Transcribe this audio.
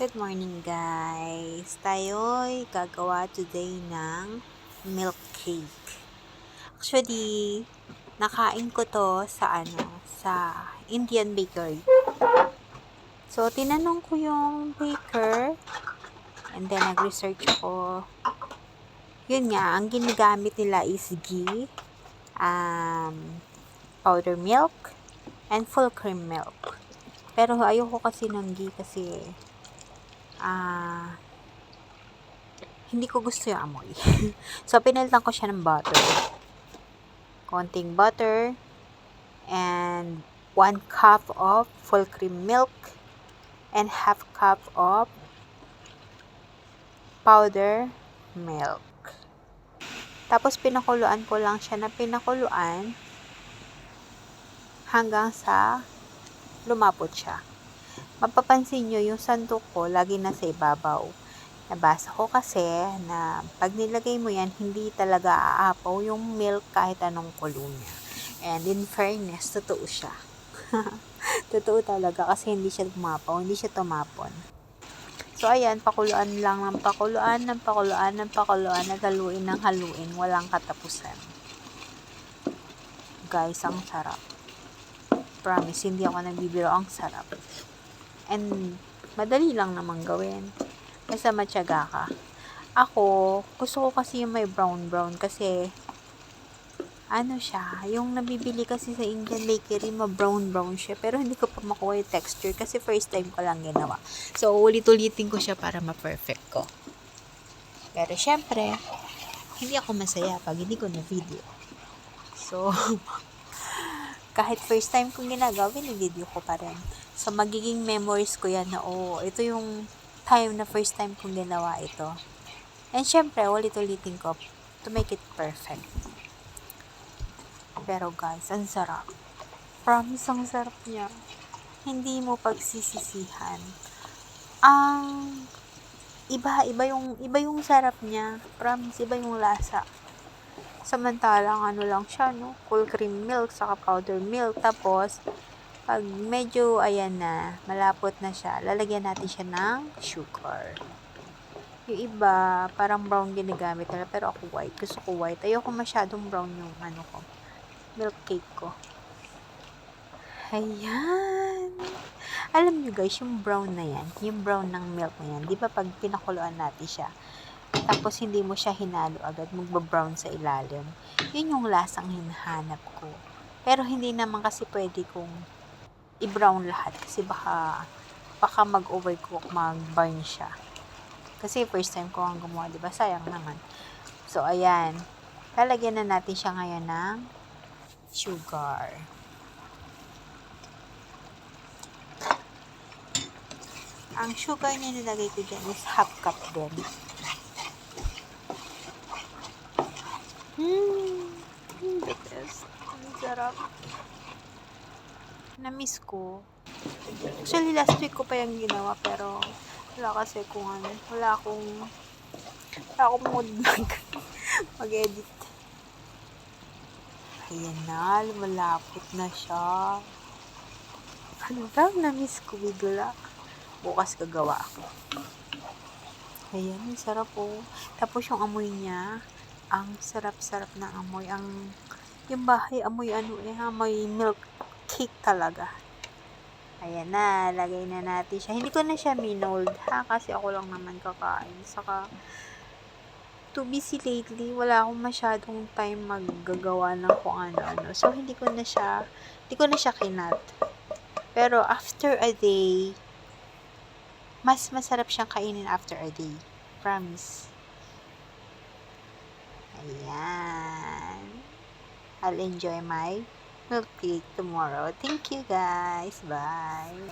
Good morning guys! Tayo'y gagawa today ng milk cake. Actually, nakain ko to sa Indian bakery. So, tinanong ko yung baker and then nag-research ako. Yun nga, ang ginagamit nila is ghee, powder milk, and full cream milk. Pero ayoko kasi ng ghee kasi hindi ko gusto yung amoy. So, pinalitan ko siya ng butter. Konting butter. And 1 cup of full cream milk. And half cup of powder milk. Tapos, pinakuluan ko lang siya na pinakuluan hanggang sa lumapot siya. Mapapansin nyo, yung sandok ko, lagi nasa ibabaw. Nabasa ko kasi na pag nilagay mo yan, hindi talaga aapaw yung milk kahit anong kulo niya. And in fairness, totoo siya. Totoo talaga kasi hindi siya tumapaw, hindi siya tumapon. So, ayan, pakuluan lang ng pakuluan, haluin, walang katapusan. Guys, ang sarap. Promise, hindi ako nagbibiro, ang sarap. And, madali lang naman gawin. Basta matyaga ka. Ako, gusto ko kasi yung may brown kasi ano siya, yung nabibili kasi sa Indian bakery, ma-brown siya. Pero hindi ko pa makuha yung texture kasi first time ko lang ginawa. So, ulit-ulitin ko siya para ma-perfect ko. Pero syempre, hindi ako masaya pag hindi ko na video. So, kahit first time kong ginagawa, video ko pa rin. So, magiging memories ko yan na, ito yung time na first time kong ginawa ito. And syempre, ulit-ulitin ko to make it perfect. Pero guys, ang sarap. Promise, ang sarap niya. Hindi mo pagsisisihan. Ang iba yung sarap niya. Promise, iba yung lasa. Samantalang ano lang siya, no? Full cream milk, saka powder milk. Tapos, pag medyo, ayan na, malapot na siya, lalagyan natin siya ng sugar. Yung iba, parang brown ginagamit nila, pero ako white. Gusto ko white. Ayoko masyadong brown yung milk cake ko. Ayan. Alam nyo guys, yung brown na yan, yung brown ng milk na yan, di ba pag pinakuluan natin siya, tapos hindi mo siya hinalo agad, magba-brown sa ilalim. Yun yung lasang hinahanap ko. Pero hindi naman kasi pwede kong i-brown lahat kasi baka mag-overcook, mag-burn siya. Kasi first time ko ang gumawa, diba? Sayang naman. So, ayan. Lalagyan na natin siya ngayon ng sugar. Ang sugar na nilagay ko dyan is half cup din. The best. Ang sarap. Na-miss ko. Actually, last week ko pa yung ginawa, pero wala akong mood mag-edit. Ayan na, lumalapot na siya. Ano ba? Na-miss ko bigla. Bukas gagawa ako. Ayan, ang sarap po. Tapos yung amoy niya, ang sarap-sarap na amoy. Yung bahay, amoy milk cake talaga. Ayan na, lagay na natin siya. Hindi ko na siya minold, kasi ako lang naman kakain. Saka, too busy lately, wala akong masyadong time maggagawa ng kung ano-ano. So, hindi ko na siya kinat. Pero, after a day, mas masarap siyang kainin after a day. Promise. Ayan. I'll enjoy my milk cake tomorrow. Thank you guys. Bye.